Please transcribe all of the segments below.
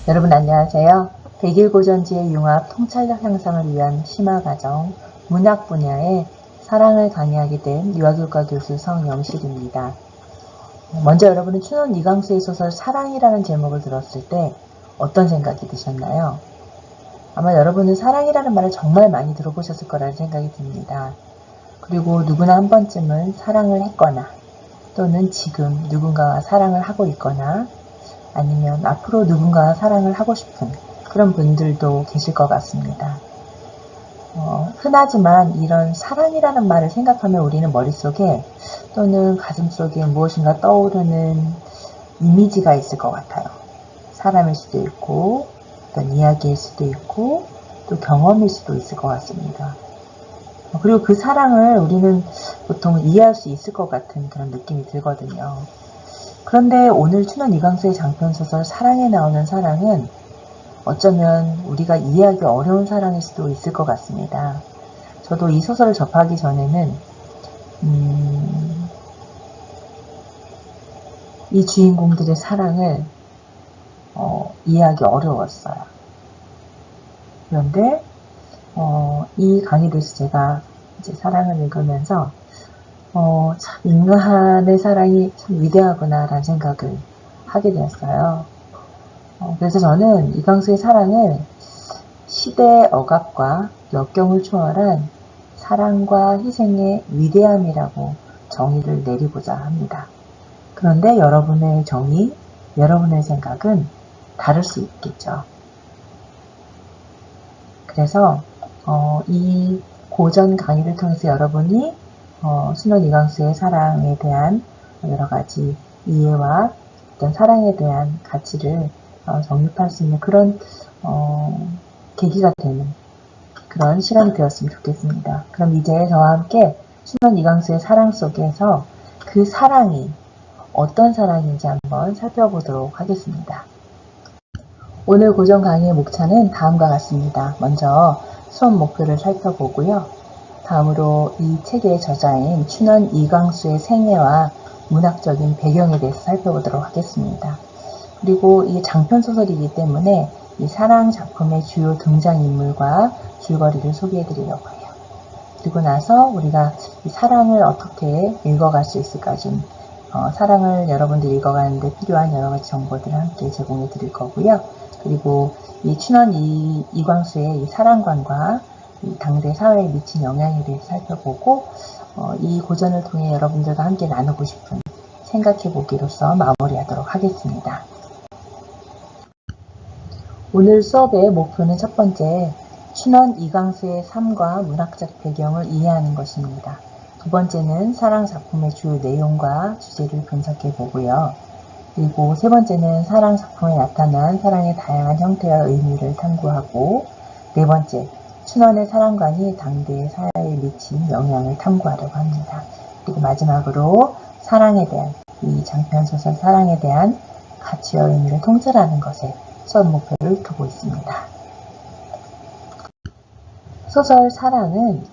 여러분 안녕하세요. 백일고전지의 융합 통찰력 향상을 위한 심화과정 문학 분야의 사랑을 강의하게 된 유아교과 교수 성영실입니다. 먼저 여러분은 춘원 이강수의 소설 사랑이라는 제목을 들었을 때 어떤 생각이 드셨나요? 아마 여러분은 사랑이라는 말을 정말 많이 들어보셨을 거라는 생각이 듭니다. 그리고 누구나 한 번쯤은 사랑을 했거나 또는 지금 누군가와 사랑을 하고 있거나 아니면 앞으로 누군가와 사랑을 하고 싶은 그런 분들도 계실 것 같습니다. 흔하지만 이런 사랑이라는 말을 생각하면 우리는 머릿속에 또는 가슴속에 무엇인가 떠오르는 이미지가 있을 것 같아요. 사람일 수도 있고 어떤 이야기일 수도 있고 또 경험일 수도 있을 것 같습니다. 그리고 그 사랑을 우리는 보통 이해할 수 있을 것 같은 그런 느낌이 들거든요. 그런데 오늘 춘원 이강수의 장편소설 사랑에 나오는 사랑은 어쩌면 우리가 이해하기 어려운 사랑일 수도 있을 것 같습니다. 저도 이 소설을 접하기 전에는 이 주인공들의 사랑을 이해하기 어려웠어요. 그런데 이 강의에서 제가 이제 사랑을 읽으면서 참 인간의 사랑이 참 위대하구나 라는 생각을 하게 되었어요. 그래서 저는 이강수의 사랑을 시대의 억압과 역경을 초월한 사랑과 희생의 위대함이라고 정의를 내리고자 합니다. 그런데 여러분의 정의, 여러분의 생각은 다를 수 있겠죠. 그래서 이 고전 강의를 통해서 여러분이 춘원 이강수의 사랑에 대한 여러 가지 이해와 어떤 사랑에 대한 가치를 정립할 수 있는 그런 계기가 되는 그런 시간이 되었으면 좋겠습니다. 그럼 이제 저와 함께 춘원 이강수의 사랑 속에서 그 사랑이 어떤 사랑인지 한번 살펴보도록 하겠습니다. 오늘 고전 강의의 목차는 다음과 같습니다. 먼저 수업 목표를 살펴보고요. 다음으로 이 책의 저자인 춘원 이강수의 생애와 문학적인 배경에 대해서 살펴보도록 하겠습니다. 그리고 이 장편소설이기 때문에 이 사랑 작품의 주요 등장인물과 줄거리를 소개해드리려고 해요. 그리고 나서 우리가 이 사랑을 어떻게 읽어갈 수 있을까 좀 사랑을 여러분들이 읽어가는데 필요한 여러 가지 정보들을 함께 제공해 드릴 거고요. 그리고 이 춘원 이광수의 이 사랑관과 이 당대 사회에 미친 영향에 대해서 살펴보고 이 고전을 통해 여러분들과 함께 나누고 싶은 생각해보기로서 마무리하도록 하겠습니다. 오늘 수업의 목표는 첫 번째, 춘원 이강수의 삶과 문학적 배경을 이해하는 것입니다. 두 번째는 사랑 작품의 주요 내용과 주제를 분석해 보고요. 그리고 세 번째는 사랑 작품에 나타난 사랑의 다양한 형태와 의미를 탐구하고, 네 번째, 춘원의 사랑관이 당대의 사회에 미친 영향을 탐구하려고 합니다. 그리고 마지막으로 사랑에 대한, 이 장편소설 사랑에 대한 가치와 의미를 통찰하는 것에 수업 목표를 두고 있습니다. 소설 사랑은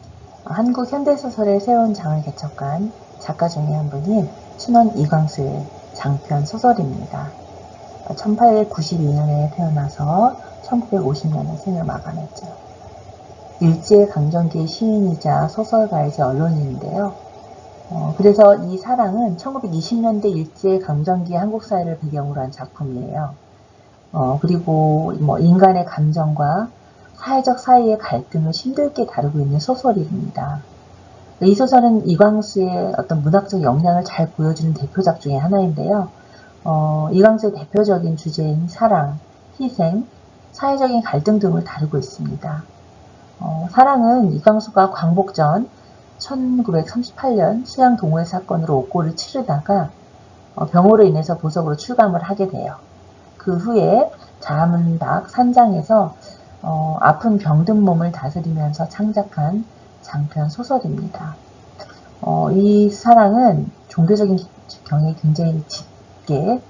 한국 현대소설의 새로운 장을 개척한 작가 중에 한 분인 춘원 이광수의 장편 소설입니다. 1892년에 태어나서 1950년에 생을 마감했죠. 일제강점기의 시인이자 소설가이자 언론인인데요. 그래서 이 사랑은 1920년대 일제강점기 한국 사회를 배경으로 한 작품이에요. 그리고 인간의 감정과 사회적 사이의 갈등을 심들게 다루고 있는 소설입니다. 이 소설은 이광수의 어떤 문학적 역량을 잘 보여주는 대표작 중에 하나인데요. 이광수의 대표적인 주제인 사랑, 희생, 사회적인 갈등 등을 다루고 있습니다. 사랑은 이광수가 광복 전 1938년 수양 동호회 사건으로 옥고를 치르다가 병으로 인해서 보석으로 출감을 하게 돼요. 그 후에 자문박 산장에서 아픈 병든 몸을 다스리면서 창작한 장편 소설입니다. 이 사랑은 종교적인 경에 굉장히 짙게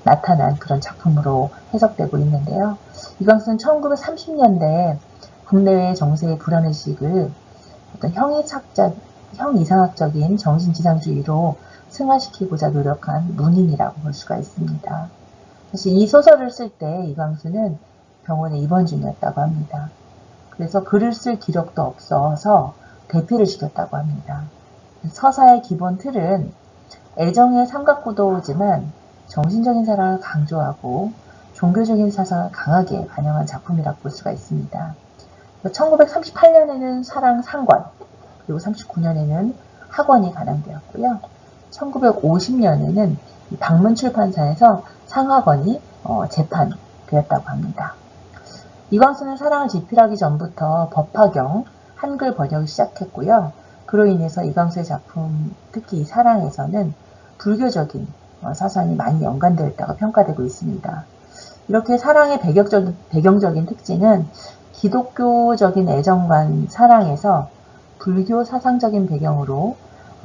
나타난 그런 작품으로 해석되고 있는데요. 이광수는 1930년대 국내외 정세의 불안의식을 어떤 형이상학적인 정신지상주의로 승화시키고자 노력한 문인이라고 볼 수가 있습니다. 사실 이 소설을 쓸 때 이광수는 병원에 입원 중이었다고 합니다. 그래서 글을 쓸 기력도 없어서 대피를 시켰다고 합니다. 서사의 기본 틀은 애정의 삼각구도지만 정신적인 사랑을 강조하고 종교적인 사상을 강하게 반영한 작품이라고 볼 수가 있습니다. 1938년에는 사랑 상권, 그리고 39년에는 학원이 간행되었고요. 1950년에는 방문출판사에서 상학원이 재판되었다고 합니다. 이광수는 사랑을 집필하기 전부터 법화경, 한글 번역을 시작했고요. 그로 인해서 이광수의 작품, 특히 이 사랑에서는 불교적인 사상이 많이 연관되어 있다고 평가되고 있습니다. 이렇게 사랑의 배경적인 특징은 기독교적인 애정관 사랑에서 불교 사상적인 배경으로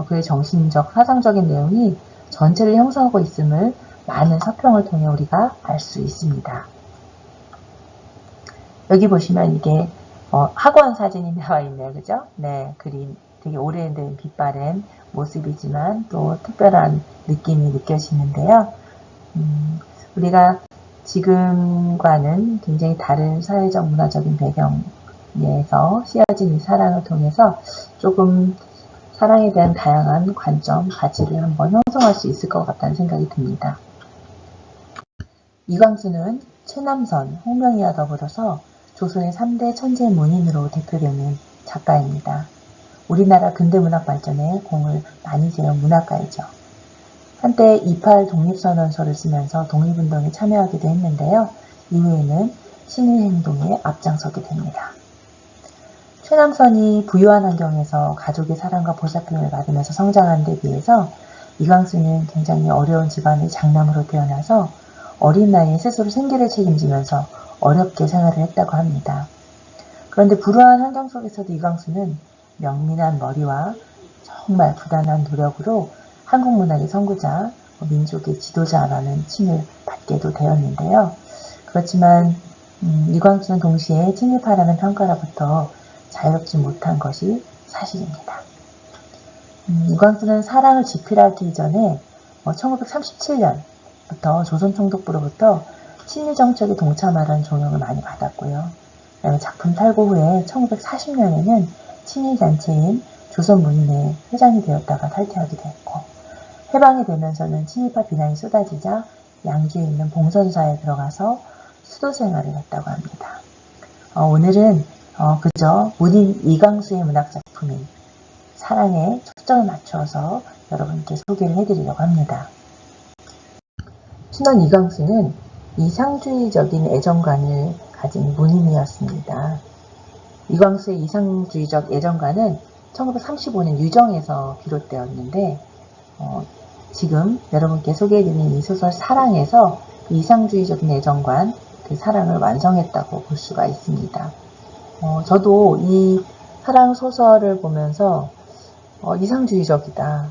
그의 정신적, 사상적인 내용이 전체를 형성하고 있음을 많은 서평을 통해 우리가 알 수 있습니다. 여기 보시면 이게 학원 사진이 나와 있네요. 그죠? 네, 그림 되게 오래된 빛바랜 모습이지만 또 특별한 느낌이 느껴지는데요. 우리가 지금과는 굉장히 다른 사회적 문화적인 배경에서 씌어진 이 사랑을 통해서 조금 사랑에 대한 다양한 관점, 가치를 한번 형성할 수 있을 것 같다는 생각이 듭니다. 이광수는 최남선, 홍명희와 더불어서 조선의 3대 천재 문인으로 대표되는 작가입니다. 우리나라 근대문학 발전에 공을 많이 세운 문학가이죠. 한때 28 독립선언서를 쓰면서 독립운동에 참여하기도 했는데요. 이후에는 시민행동에 앞장서게 됩니다. 최남선이 부유한 환경에서 가족의 사랑과 보살핌을 받으면서 성장한 데 비해서 이광수는 굉장히 어려운 집안의 장남으로 태어나서 어린 나이에 스스로 생계를 책임지면서 어렵게 생활을 했다고 합니다. 그런데 불우한 환경 속에서도 이광수는 명민한 머리와 정말 부단한 노력으로 한국 문학의 선구자, 민족의 지도자라는 칭을 받게도 되었는데요. 그렇지만 이광수는 동시에 친일파라는 평가로부터 자유롭지 못한 것이 사실입니다. 이광수는 사랑을 집필하기 전에 1937년부터 조선총독부로부터 친일 정책에 동참하라는 종용을 많이 받았고요. 그다음에 작품 탈고 후에 1940년에는 친일 단체인 조선문인회 회장이 되었다가 탈퇴하기도 했고, 해방이 되면서는 친일파 비난이 쏟아지자 양주에 있는 봉선사에 들어가서 수도 생활을 했다고 합니다. 오늘은 그저 문인 이광수의 문학작품인 사랑에 초점을 맞춰서 여러분께 소개를 해드리려고 합니다. 신원 이광수는 이상주의적인 애정관을 가진 문인이었습니다. 이광수의 이상주의적 애정관은 1935년 유정에서 비롯되었는데 지금 여러분께 소개해드린 이 소설 사랑에서 이상주의적인 애정관, 그 사랑을 완성했다고 볼 수가 있습니다. 저도 이 사랑 소설을 보면서 이상주의적이다.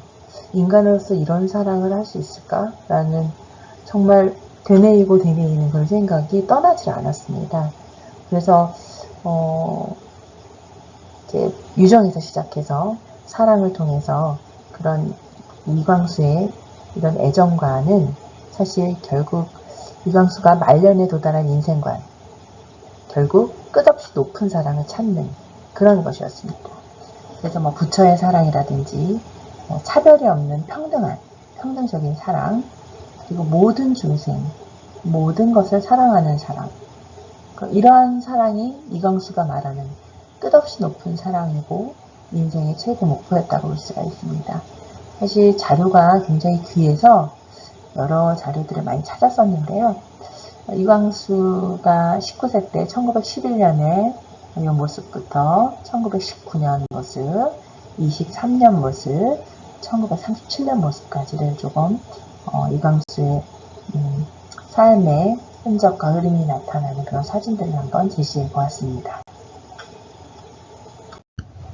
인간으로서 이런 사랑을 할 수 있을까? 라는 정말 되뇌이고 되뇌이는 그런 생각이 떠나질 않았습니다. 그래서 이제 유정에서 시작해서 사랑을 통해서 그런 이광수의 이런 애정관은 사실 결국 이광수가 말년에 도달한 인생관, 결국 끝없이 높은 사랑을 찾는 그런 것이었습니다. 그래서 부처의 사랑이라든지 차별이 없는 평등적인 사랑, 그리고 모든 중생, 모든 것을 사랑하는 사랑, 이러한 사랑이 이광수가 말하는 끝없이 높은 사랑이고 인생의 최고 목표였다고 볼 수가 있습니다. 사실 자료가 굉장히 귀해서 여러 자료들을 많이 찾았었는데요. 이광수가 19세 때 1911년에 이 모습부터 1919년 모습, 23년 모습, 1937년 모습까지를 조금 이광수의 삶의 흔적과 흐름이 나타나는 그런 사진들을 한번 제시해 보았습니다.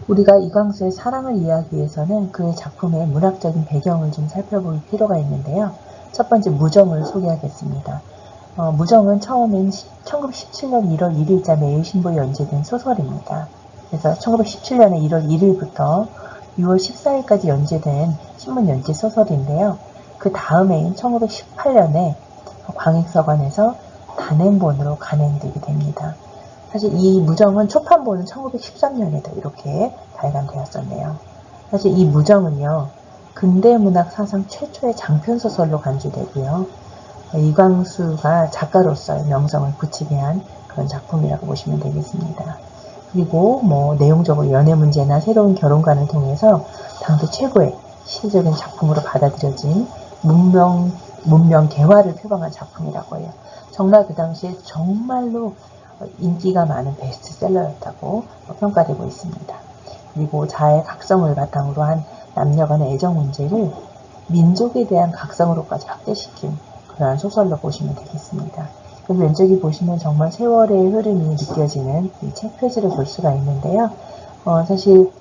우리가 이광수의 사랑을 이해하기 위해서는 그의 작품의 문학적인 배경을 좀 살펴볼 필요가 있는데요. 첫 번째 무정을 소개하겠습니다. 무정은 처음엔 1917년 1월 1일자 매일신보에 연재된 소설입니다. 그래서 1917년에 1월 1일부터 6월 14일까지 연재된 신문 연재 소설인데요. 그 다음해인 1918년에 광익서관에서 단행본으로 간행되게 됩니다. 사실 이 무정은 초판본은 1913년에도 이렇게 발간되었었네요. 사실 이 무정은요, 근대문학 사상 최초의 장편소설로 간주되고요. 이광수가 작가로서의 명성을 굳히게 한 그런 작품이라고 보시면 되겠습니다. 그리고 내용적으로 연애 문제나 새로운 결혼관을 통해서 당대 최고의 시대적인 작품으로 받아들여진 문명 개화를 표방한 작품이라고 해요. 정말 그 당시에 정말로 인기가 많은 베스트셀러였다고 평가되고 있습니다. 그리고 자아의 각성을 바탕으로 한 남녀 간의 애정 문제를 민족에 대한 각성으로까지 확대시킨 그러한 소설로 보시면 되겠습니다. 그리고 왼쪽이 보시면 정말 세월의 흐름이 느껴지는 이 책 표지를 볼 수가 있는데요. 사실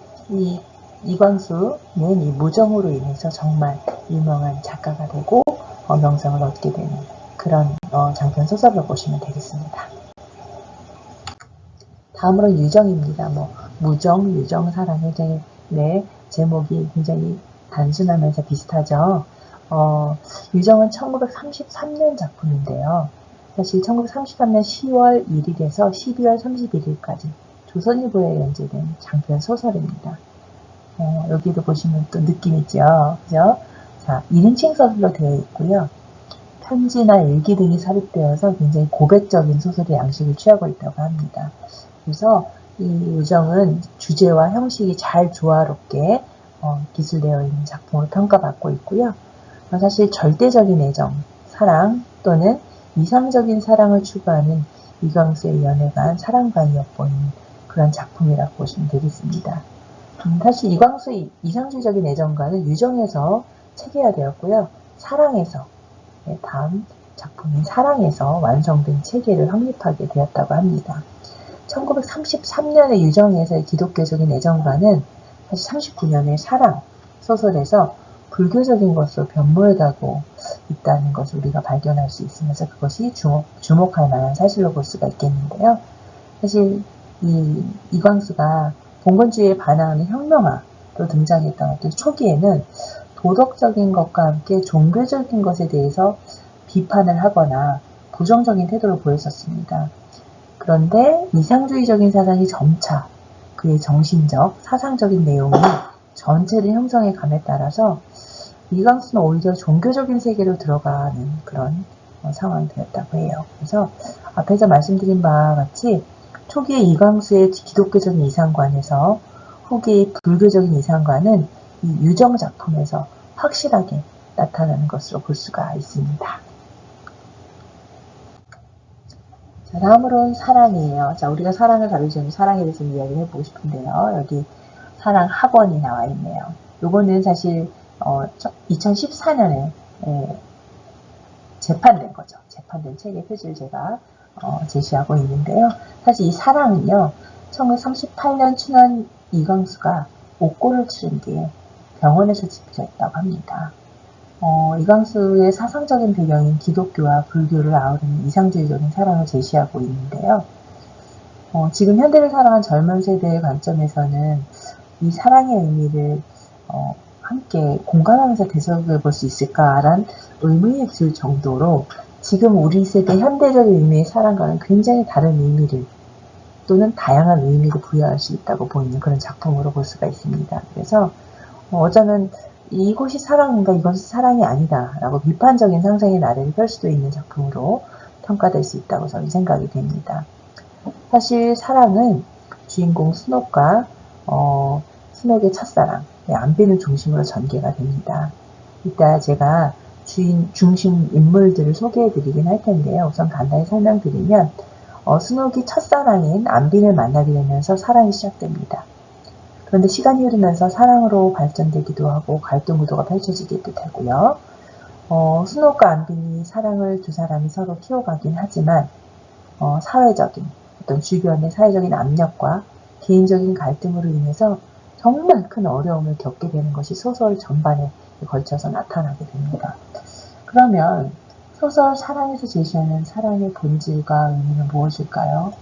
이광수는 이 무정으로 인해서 정말 유명한 작가가 되고 명성을 얻게 되는 그런 장편 소설로 보시면 되겠습니다. 다음으로 유정입니다. 무정, 유정, 사랑, 굉장히 제목이 굉장히 단순하면서 비슷하죠. 유정은 1933년 작품인데요. 사실 1933년 10월 1일에서 12월 31일까지 조선일보에 연재된 장편 소설입니다. 여기도 보시면 또 느낌 있죠? 그죠? 자, 1인칭 소설로 되어 있고요. 편지나 일기 등이 삽입되어서 굉장히 고백적인 소설의 양식을 취하고 있다고 합니다. 그래서 이 유정은 주제와 형식이 잘 조화롭게 기술되어 있는 작품으로 평가받고 있고요. 사실 절대적인 애정, 사랑 또는 이상적인 사랑을 추구하는 이광수의 연애관, 사랑관이 엿보이는 그런 작품이라고 보시면 되겠습니다. 사실 이광수의 이상주의적인 애정관은 유정에서 체계화되었고요. 사랑에서, 다음 작품인 사랑에서 완성된 체계를 확립하게 되었다고 합니다. 1933년의 유정에서의 기독교적인 애정관은 사실 39년의 사랑 소설에서 불교적인 것으로 변모해가고 있다는 것을 우리가 발견할 수 있으면서 그것이 주목할 만한 사실로 볼 수가 있겠는데요. 사실 이광수가 봉건주의에 반항하는 혁명화로 등장했던 어떤 초기에는 도덕적인 것과 함께 종교적인 것에 대해서 비판을 하거나 부정적인 태도를 보였었습니다. 그런데 이상주의적인 사상이 점차 그의 정신적, 사상적인 내용이 전체를 형성해 감에 따라서 이광수는 오히려 종교적인 세계로 들어가는 그런 상황이 되었다고 해요. 그래서 앞에서 말씀드린 바와 같이 초기의 이광수의 기독교적인 이상관에서 후기의 불교적인 이상관은 이 유정 작품에서 확실하게 나타나는 것으로 볼 수가 있습니다. 자, 다음으로는 사랑이에요. 자, 우리가 사랑을 다루기 전에 사랑에 대해서 이야기를 해보고 싶은데요. 여기 사랑 학원이 나와 있네요. 요거는 사실 2014년에 재판된 거죠. 재판된 책의 표지를 제가 제시하고 있는데요. 사실 이 사랑은요, 1938년 춘원 이광수가 옥고를 치른 뒤에 병원에서 집필했다고 합니다. 이광수의 사상적인 배경인 기독교와 불교를 아우르는 이상주의적인 사랑을 제시하고 있는데요. 지금 현대를 살아간 젊은 세대의 관점에서는 이 사랑의 의미를 함께 공감하면서 대적해 볼 수 있을까라는 의문이 들 정도로 지금 우리 세대 현대적인 의미의 사랑과는 굉장히 다른 의미를 또는 다양한 의미를 부여할 수 있다고 보이는 그런 작품으로 볼 수가 있습니다. 그래서 어쩌면 이것이 사랑인가 이것이 사랑이 아니다 라고 비판적인 상상의 나래를 펼 수도 있는 작품으로 평가될 수 있다고 저는 생각이 됩니다. 사실 사랑은 주인공 스녹과 스녹의 첫사랑 안빈을 중심으로 전개가 됩니다. 이따 제가 중심 인물들을 소개해드리긴 할 텐데요. 우선 간단히 설명드리면 스녹이 첫사랑인 안빈을 만나게 되면서 사랑이 시작됩니다. 그런데 시간이 흐르면서 사랑으로 발전되기도 하고 갈등 구도가 펼쳐지기도 되고요. 스녹과 안빈이 사랑을 두 사람이 서로 키워가긴 하지만 사회적인 어떤 주변의 사회적인 압력과 개인적인 갈등으로 인해서 정말 큰 어려움을 겪게 되는 것이 소설 전반에 걸쳐서 나타나게 됩니다. 그러면 소설 사랑에서 제시하는 사랑의 본질과 의미는 무엇일까요?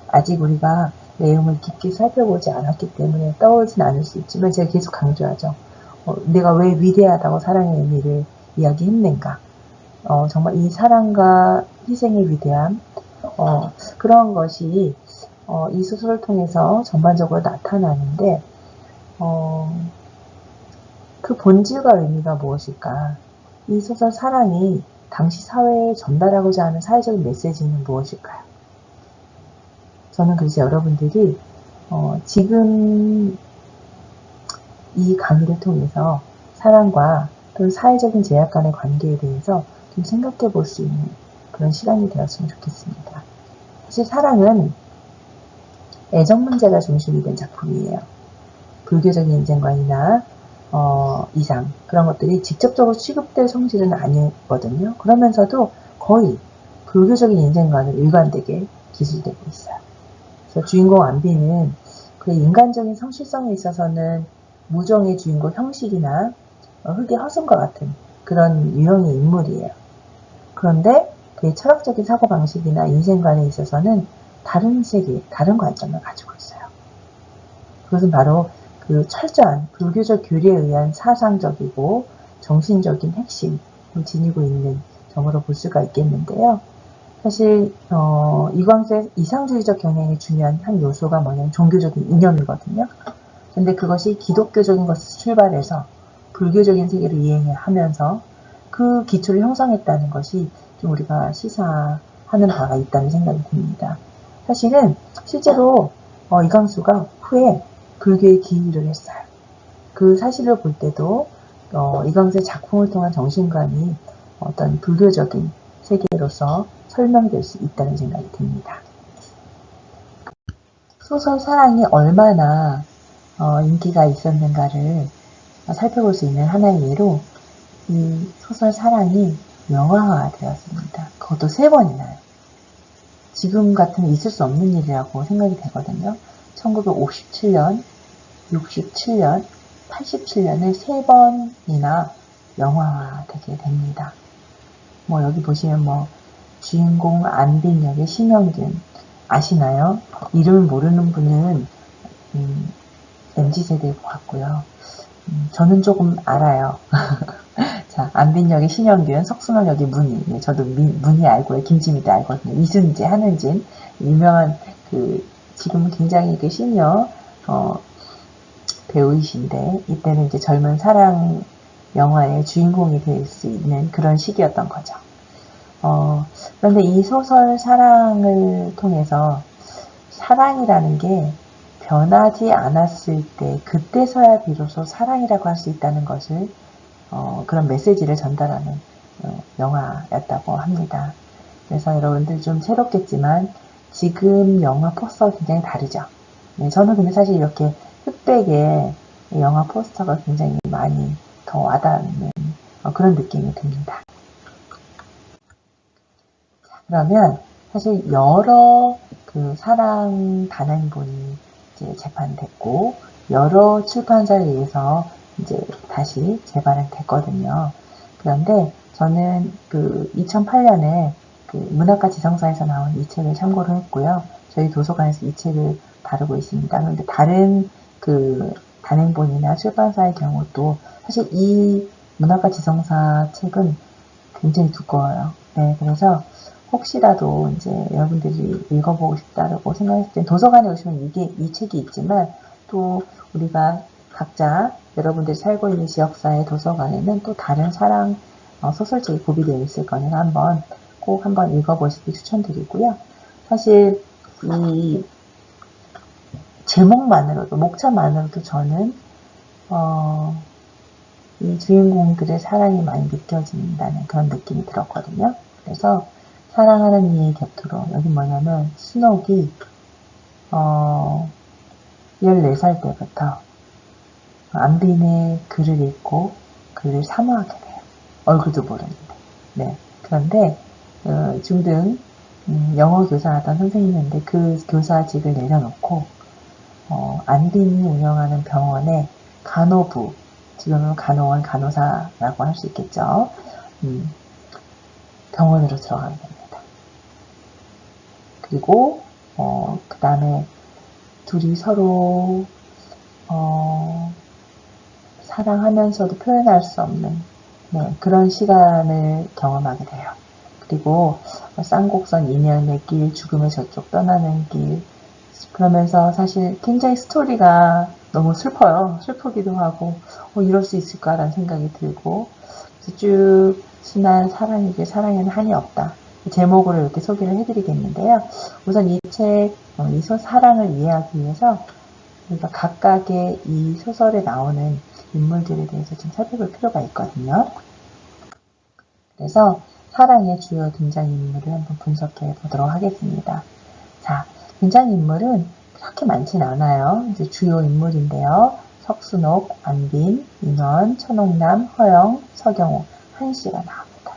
아직 우리가 내용을 깊게 살펴보지 않았기 때문에 떠오르진 않을 수 있지만 제가 계속 강조하죠. 내가 왜 위대하다고 사랑의 의미를 이야기했는가? 정말 이 사랑과 희생의 위대함, 그런 것이 이 소설을 통해서 전반적으로 나타나는데, 그 본질과 의미가 무엇일까? 이 소설 사랑이 당시 사회에 전달하고자 하는 사회적인 메시지는 무엇일까요? 저는 그래서 여러분들이 지금 이 강의를 통해서 사랑과 또는 사회적인 제약 간의 관계에 대해서 좀 생각해 볼 수 있는 그런 시간이 되었으면 좋겠습니다. 사실 사랑은 애정 문제가 중심이 된 작품이에요. 불교적인 인생관이나 이상 그런 것들이 직접적으로 취급될 성질은 아니거든요. 그러면서도 거의 불교적인 인생관을 일관되게 기술되고 있어요. 그래서 주인공 안비는 그의 인간적인 성실성에 있어서는 무정의 주인공 형식이나 흑의 허승과 같은 그런 유형의 인물이에요. 그런데 그의 철학적인 사고방식이나 인생관에 있어서는 다른 세계, 다른 관점을 가지고 있어요. 그것은 바로 그 철저한 불교적 교리에 의한 사상적이고 정신적인 핵심을 지니고 있는 점으로 볼 수가 있겠는데요. 사실 이광수의 이상주의적 경향의 중요한 한 요소가 뭐냐면 종교적인 이념이거든요. 근데 그것이 기독교적인 것에서 출발해서 불교적인 세계를 이해하면서 그 기초를 형성했다는 것이 좀 우리가 시사하는 바가 있다는 생각이 듭니다. 사실은 실제로 이광수가 후에 불교에 기일을 했어요. 그 사실을 볼 때도 이광수의 작품을 통한 정신관이 어떤 불교적인 세계로서 설명될 수 있다는 생각이 듭니다. 소설 사랑이 얼마나 인기가 있었는가를 살펴볼 수 있는 하나의 예로 이 소설 사랑이 영화화 되었습니다. 그것도 3번이나요. 지금 같으면 있을 수 없는 일이라고 생각이 되거든요. 1957년, 67년, 87년에 3번이나 영화화 되게 됩니다. 여기 보시면 주인공 안빈 역의 심영균 아시나요? 이름을 모르는 분은 MZ세대일 것 같고요. 저는 조금 알아요. 자, 안빈 역의 신영균, 석순원 역의 문희. 네, 저도 문희 알고요. 김지미도 알거든요. 이순재, 한은진. 유명한, 지금은 굉장히 시니어, 배우이신데, 이때는 이제 젊은 사랑 영화의 주인공이 될 수 있는 그런 시기였던 거죠. 그런데 이 소설 사랑을 통해서 사랑이라는 게 변하지 않았을 때, 그때서야 비로소 사랑이라고 할 수 있다는 것을 그런 메시지를 전달하는 영화였다고 합니다. 그래서 여러분들 좀 새롭겠지만 지금 영화 포스터가 굉장히 다르죠. 네, 저는 근데 사실 이렇게 흑백의 영화 포스터가 굉장히 많이 더 와닿는 그런 느낌이 듭니다. 그러면 사실 여러 사랑 단행본이 이제 재판됐고 여러 출판사에 의해서 이제 다시 재발은 됐거든요. 그런데 저는 2008년에 문학과 지성사에서 나온 이 책을 참고를 했고요. 저희 도서관에서 이 책을 다루고 있습니다. 그런데 다른 단행본이나 출판사의 경우도 사실 이 문학과 지성사 책은 굉장히 두꺼워요. 네, 그래서 혹시라도 이제 여러분들이 읽어보고 싶다라고 생각했을 때 도서관에 오시면 이 책이 있지만 또 우리가 각자 여러분들이 살고 있는 지역사의 도서관에는 또 다른 사랑 소설책이 구비되어 있을 거니까 꼭 한번 읽어보시기 추천드리고요. 사실 이 제목만으로도 목차만으로도 저는 이 주인공들의 사랑이 많이 느껴진다는 그런 느낌이 들었거든요. 그래서 사랑하는 이의 곁으로 여기 뭐냐면 순옥이 14살 때부터 안빈의 글을 읽고 글을 사모하게 돼요. 얼굴도 모르는데. 네. 그런데 중등 영어 교사하던 선생님인데 그 교사직을 내려놓고 안빈이 운영하는 병원의 간호부, 지금은 간호원, 간호사라고 할 수 있겠죠. 병원으로 들어가게 됩니다. 그리고 그 다음에 둘이 서로 사랑하면서도 표현할 수 없는 네, 그런 시간을 경험하게 돼요. 그리고 쌍곡선 인연의 길, 죽음의 저쪽 떠나는 길, 그러면서 사실 굉장히 스토리가 너무 슬퍼요. 슬프기도 하고 이럴 수 있을까라는 생각이 들고, 쭉 순한 사랑이길 사랑에는 한이 없다. 제목으로 이렇게 소개를 해드리겠는데요. 우선 이 책, 이 사랑을 이해하기 위해서 우리가 각각의 이 소설에 나오는 인물들에 대해서 좀 살펴볼 필요가 있거든요. 그래서 사랑의 주요 등장인물을 한번 분석해 보도록 하겠습니다. 자, 등장인물은 그렇게 많진 않아요. 이제 주요 인물인데요. 석순옥, 안빈, 인원, 천옥남, 허영, 서경호, 한씨가 나옵니다.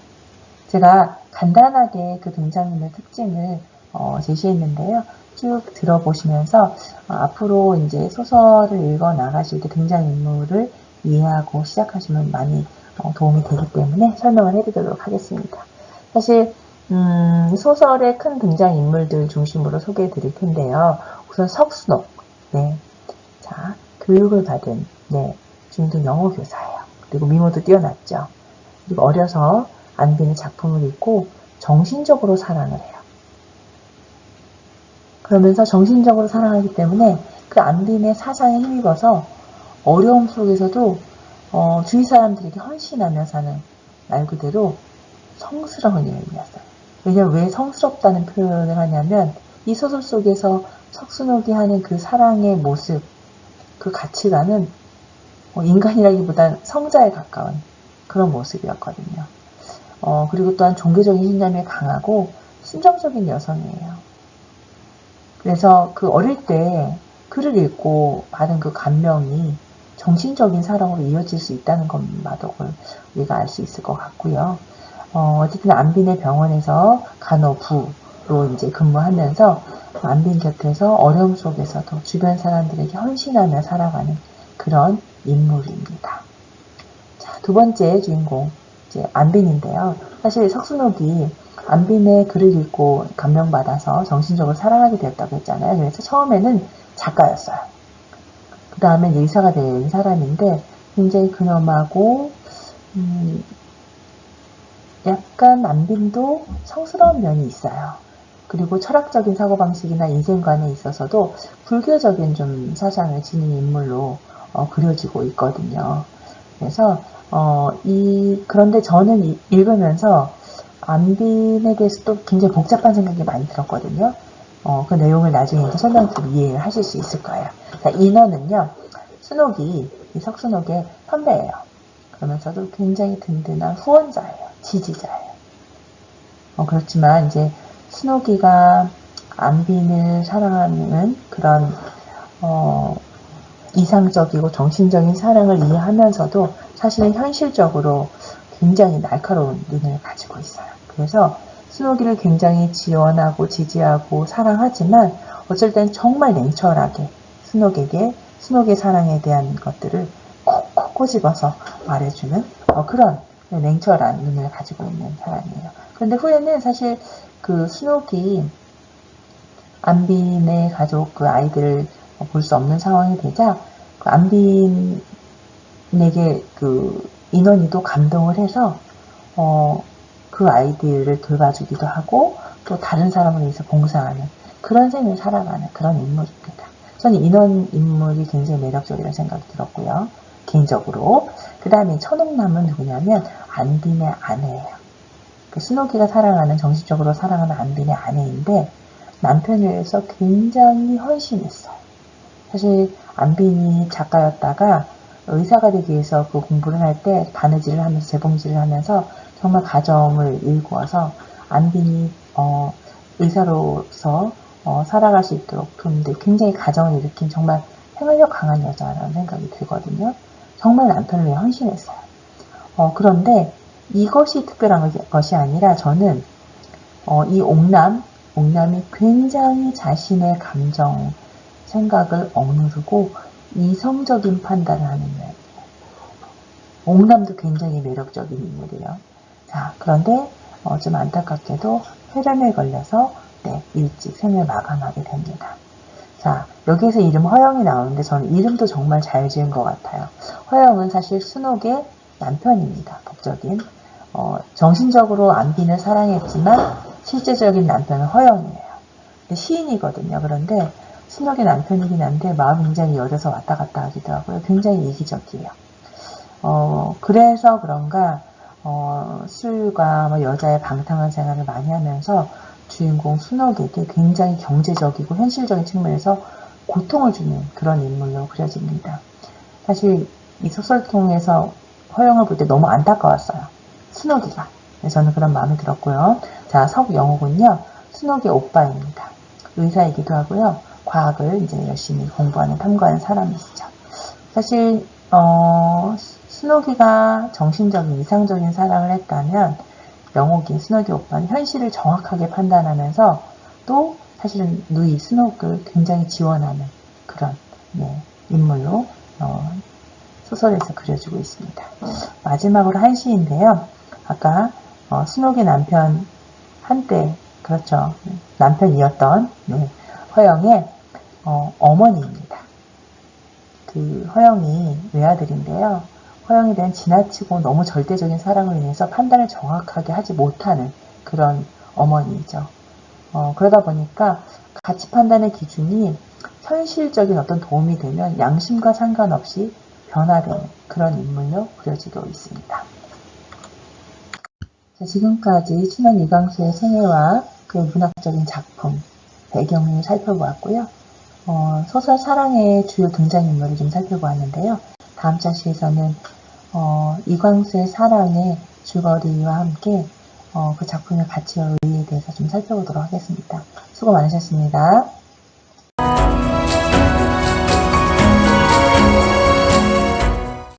제가 간단하게 그 등장인물 특징을 제시했는데요. 쭉 들어보시면서 앞으로 이제 소설을 읽어 나가실 때 등장인물을 이해하고 시작하시면 많이 도움이 되기 때문에 설명을 해드리도록 하겠습니다. 사실 소설의 큰 등장인물들 중심으로 소개해 드릴 텐데요. 우선 석순옥, 네, 자, 교육을 받은 중등 영어 교사예요. 그리고 미모도 뛰어났죠. 그리고 어려서 안빈의 작품을 읽고 정신적으로 사랑을 해요. 그러면서 정신적으로 사랑하기 때문에 그 안빈의 사상에 힘입어서 어려움 속에서도 주위 사람들에게 헌신하며 사는 말 그대로 성스러운 여인이었어요. 왜냐면 왜 성스럽다는 표현을 하냐면 이 소설 속에서 석순옥이 하는 그 사랑의 모습, 그 가치관은 인간이라기보단 성자에 가까운 그런 모습이었거든요. 그리고 또한 종교적인 신념이 강하고 순정적인 여성이에요. 그래서 그 어릴 때 글을 읽고 받은 그 감명이 정신적인 사랑으로 이어질 수 있다는 것마저 우리가 알 수 있을 것 같고요. 어쨌든 안빈의 병원에서 간호부로 이제 근무하면서 안빈 곁에서 어려움 속에서도 주변 사람들에게 헌신하며 살아가는 그런 인물입니다. 자, 두 번째 주인공 이제 안빈인데요. 사실 석순옥이 안빈의 글을 읽고 감명받아서 정신적으로 사랑하게 되었다고 했잖아요. 그래서 처음에는 작가였어요. 그 다음에 의사가 된 사람인데 굉장히 근엄하고 약간 안빈도 성스러운 면이 있어요. 그리고 철학적인 사고방식이나 인생관에 있어서도 불교적인 좀 사상을 지닌 인물로 그려지고 있거든요. 그래서 그런데 저는 읽으면서 안빈에 대해서 또 굉장히 복잡한 생각이 많이 들었거든요. 그 내용을 나중에 이제 설명 좀 이해를 하실 수 있을 거예요. 자, 인원은요, 순옥이, 이 석순옥의 선배예요. 그러면서도 굉장히 든든한 후원자예요. 지지자예요. 그렇지만 이제 순옥이가 안빈을 사랑하는 그런, 이상적이고 정신적인 사랑을 이해하면서도 사실은 현실적으로 굉장히 날카로운 눈을 가지고 있어요. 그래서 순옥이를 굉장히 지원하고 지지하고 사랑하지만 어쩔 땐 정말 냉철하게 순옥의 사랑에 대한 것들을 콕콕 꼬집어서 말해주는 그런 냉철한 눈을 가지고 있는 사람이에요. 그런데 후에는 사실 그 순옥이 안빈의 가족 그 아이들을 볼 수 없는 상황이 되자 그 안빈에게 그 인원이도 감동을 해서 그 아이들을 돌봐주기도 하고 또 다른 사람을 위해서 봉사하는 그런 생을 살아가는 그런 인물입니다. 저는 인원 인물이 굉장히 매력적이라는 생각이 들었고요. 개인적으로. 그 다음에 천옥남은 누구냐면 안빈의 아내예요. 그 순옥이가 사랑하는 정신적으로 사랑하는 안빈의 아내인데 남편을 위해서 굉장히 헌신했어요. 사실 안빈이 작가였다가 의사가 되기 위해서 그 공부를 할 때 바느질을 하면서 재봉질을 하면서 정말 가정을 일구어서 안빈이 의사로서 살아갈 수 있도록 도는데 굉장히 가정을 일으킨 정말 생활력 강한 여자라는 생각이 들거든요. 정말 남편을 위해 헌신했어요. 그런데 이것이 특별한 것이 아니라 저는 이 옥남이 굉장히 자신의 감정, 생각을 억누르고 이성적인 판단을 하는 거예요. 옥남도 굉장히 매력적인 인물이에요. 자, 그런데 좀 안타깝게도 폐렴에 걸려서 일찍 생을 마감하게 됩니다. 자, 여기에서 이름 허영이 나오는데 저는 이름도 정말 잘 지은 것 같아요. 허영은 사실 순옥의 남편입니다. 법적인. 정신적으로 안빈을 사랑했지만 실제적인 남편은 허영이에요. 근데 시인이거든요. 그런데 순옥의 남편이긴 한데 마음이 굉장히 여려서 왔다 갔다 하기도 하고요. 굉장히 이기적이에요. 그래서 그런가 술과 뭐 여자의 방탕한 생활을 많이 하면서 주인공 순옥에게 굉장히 경제적이고 현실적인 측면에서 고통을 주는 그런 인물로 그려집니다. 사실 이 소설 통해서 허영을 볼 때 너무 안타까웠어요. 순옥이가. 저는 그런 마음이 들었고요. 자, 석영옥은요. 순옥의 오빠입니다. 의사이기도 하고요. 과학을 이제 열심히 공부하는 탐구하는 사람이시죠. 사실 순옥이가 정신적인 이상적인 사랑을 했다면 영옥이 순옥이 오빠는 현실을 정확하게 판단하면서 또 사실은 누이 순옥을 굉장히 지원하는 그런 인물로 소설에서 그려지고 있습니다. 마지막으로 한 시인데요. 아까 순옥의 남편 한때 그렇죠. 남편이었던 허영의 어머니입니다. 그 허영이 외아들인데요. 허영에 대한 지나치고 너무 절대적인 사랑을 인해서 판단을 정확하게 하지 못하는 그런 어머니이죠. 그러다 보니까 가치 판단의 기준이 현실적인 어떤 도움이 되면 양심과 상관없이 변화되는 그런 인물로 그려지고 있습니다. 자, 지금까지 친원 이광수의 생애와 그의 문학적인 작품, 배경을 살펴보았고요. 소설 사랑의 주요 등장인물을 좀 살펴보았는데요. 다음 차시에서는 이광수의 사랑의 줄거리와 함께 그 작품의 가치와 의의에 대해서 좀 살펴보도록 하겠습니다. 수고 많으셨습니다.